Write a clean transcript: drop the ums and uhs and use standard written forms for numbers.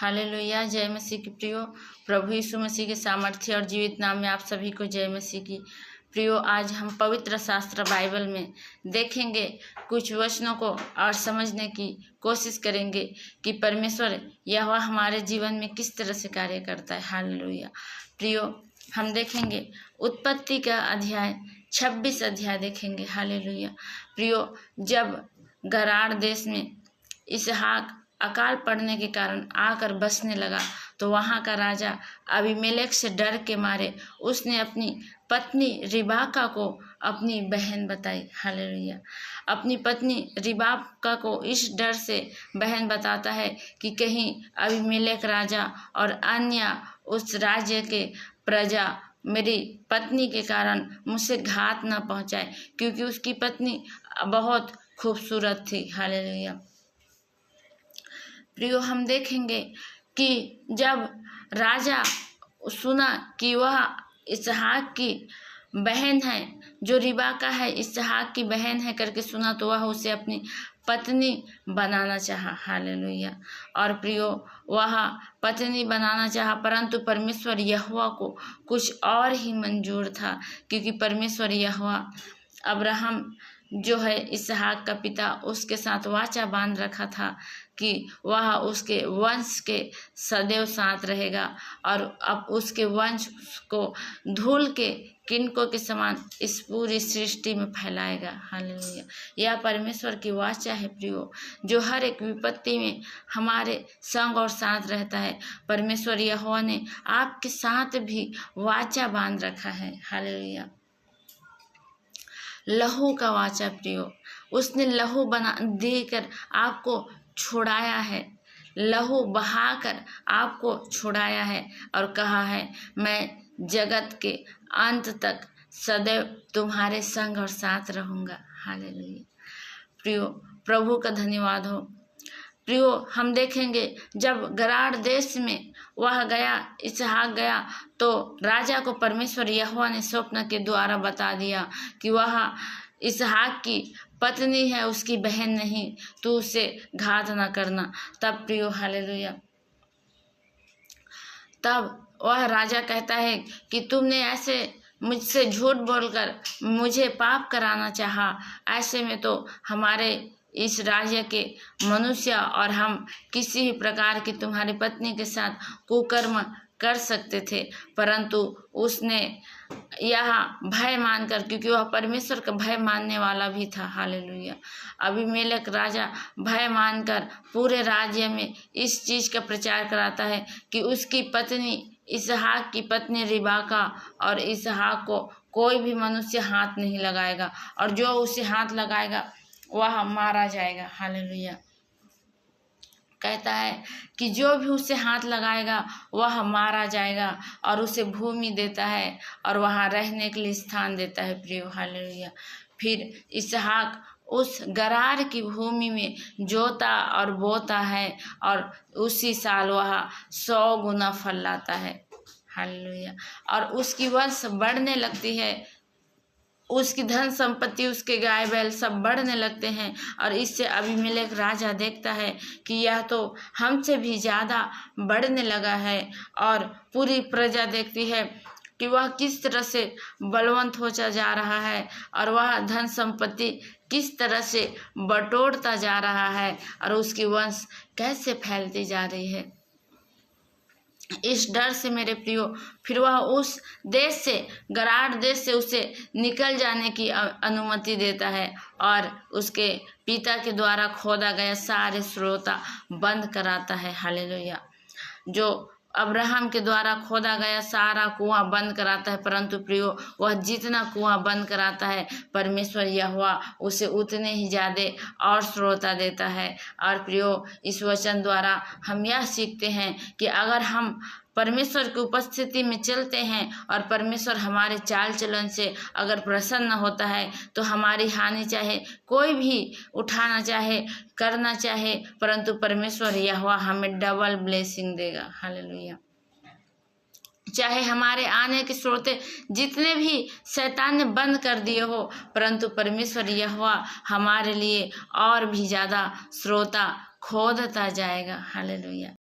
Hallelujah. जय मसीह की प्रियो। प्रभु यीशु मसीह के सामर्थ्य और जीवित नाम में आप सभी को जय मसीह की। प्रियो, आज हम पवित्र शास्त्र बाइबल में देखेंगे कुछ वचनों को और समझने की कोशिश करेंगे कि परमेश्वर यहोवा हमारे जीवन में किस तरह से कार्य करता है। हालेलुया। प्रियो, हम देखेंगे उत्पत्ति का अध्याय 26 अध्याय देखेंगे। हालेलुया। प्रियो, जब गरार देश में इसहाक अकाल पड़ने के कारण आकर बसने लगा तो वहाँ का राजा अबीमेलेक से डर के मारे उसने अपनी पत्नी रिबाका को अपनी बहन बताई। हालेलुया। अपनी पत्नी रिबाका को इस डर से बहन बताता है कि कहीं अबीमेलेक राजा और अन्य उस राज्य के प्रजा मेरी पत्नी के कारण मुझसे घात न पहुँचाए, क्योंकि उसकी पत्नी बहुत खूबसूरत थी। हालेलुया। प्रियो, हम देखेंगे कि जब राजा सुना कि वह इसहाक की बहन है, जो रिबाका है इसहाक की बहन है करके सुना, तो वह उसे अपनी पत्नी बनाना चाहा। हालेलुया। और प्रियो, वह पत्नी बनाना चाहा, परंतु परमेश्वर यहोवा को कुछ और ही मंजूर था, क्योंकि परमेश्वर यहोवा अब्राहम जो है इसहाक का पिता, उसके साथ वाचा बांध रखा था कि वह उसके वंश के सदैव साथ रहेगा और अब उसके वंश को धूल के किनकों के समान इस पूरी सृष्टि में फैलाएगा। हालेलुया। यह परमेश्वर की वाचा है प्रियो, जो हर एक विपत्ति में हमारे संग और साथ रहता है। परमेश्वर यहोवा ने आपके साथ भी वाचा बांध रखा है। हालेलुया। लहू का वाचा प्रियो, उसने लहू बना देकर आपको छुड़ाया है, लहू बहाकर आपको छुड़ाया है और कहा है मैं जगत के अंत तक सदैव तुम्हारे संग और साथ रहूंगा। हालेलुया। प्रियो, प्रभु का धन्यवाद हो। प्रियो, हम देखेंगे जब गरार देश में वह गया, इसहाक गया, तो राजा को परमेश्वर यहोवा ने स्वप्न के द्वारा बता दिया कि वह इसहाक की पत्नी है, उसकी बहन नहीं, तू उसे घात न करना। तब प्रियो, हालेलुया, तब वह राजा कहता है कि तुमने ऐसे मुझसे झूठ बोलकर मुझे पाप कराना चाहा, ऐसे में तो हमारे इस राज्य के मनुष्य और हम किसी भी प्रकार की तुम्हारी पत्नी के साथ कुकर्म कर सकते थे, परंतु उसने यह भय मानकर, क्योंकि वह परमेश्वर का भय मानने वाला भी था। हालेलुया। अबीमेलेक राजा भय मानकर पूरे राज्य में इस चीज का प्रचार कराता है कि उसकी पत्नी इसहाक की पत्नी रिबाका और इसहाक को कोई भी मनुष्य हाथ नहीं लगाएगा, और जो उसे हाथ लगाएगा वह मारा जाएगा। हालेलुया। कहता है कि जो भी उसे हाथ लगाएगा वह मारा जाएगा, और उसे भूमि देता है और वहाँ रहने के लिए स्थान देता है। प्रियो, हालेलुया। फिर इसहाक उस गरार की भूमि में जोता और बोता है, और उसी साल वह 100 गुना फल लाता है। हालेलुया। और उसकी वंश बढ़ने लगती है, उसकी धन संपत्ति, उसके गाय बैल सब बढ़ने लगते हैं, और इससे अबीमेलेक राजा देखता है कि यह तो हमसे भी ज़्यादा बढ़ने लगा है, और पूरी प्रजा देखती है कि वह किस तरह से बलवंत होता जा रहा है, और वह धन संपत्ति किस तरह से बटोरता जा रहा है, और उसकी वंश कैसे फैलती जा रही है। इस डर से मेरे प्रियो, फिर वह उस देश से, गरार देश से उसे निकल जाने की अनुमति देता है, और उसके पिता के द्वारा खोदा गया सारे स्रोता बंद कराता है। हालेलुया। जो अब्राहम के द्वारा खोदा गया सारा कुआं बंद कराता है, परंतु प्रियो, वह जितना कुआं बंद कराता है परमेश्वर यहोवा उसे उतने ही ज़्यादा और श्रोता देता है। और प्रियो, इस वचन द्वारा हम यह सीखते हैं कि अगर हम परमेश्वर की उपस्थिति में चलते हैं और परमेश्वर हमारे चाल चलन से अगर प्रसन्न होता है, तो हमारी हानि चाहे कोई भी उठाना चाहे, करना चाहे, परंतु परमेश्वर यहोवा हमें डबल ब्लेसिंग देगा। हालेलुया। चाहे हमारे आने के स्रोते जितने भी शैतान ने बंद कर दिए हो, परंतु परमेश्वर यहोवा हमारे लिए और भी ज़्यादा स्रोता खोदता जाएगा। हालेलुया।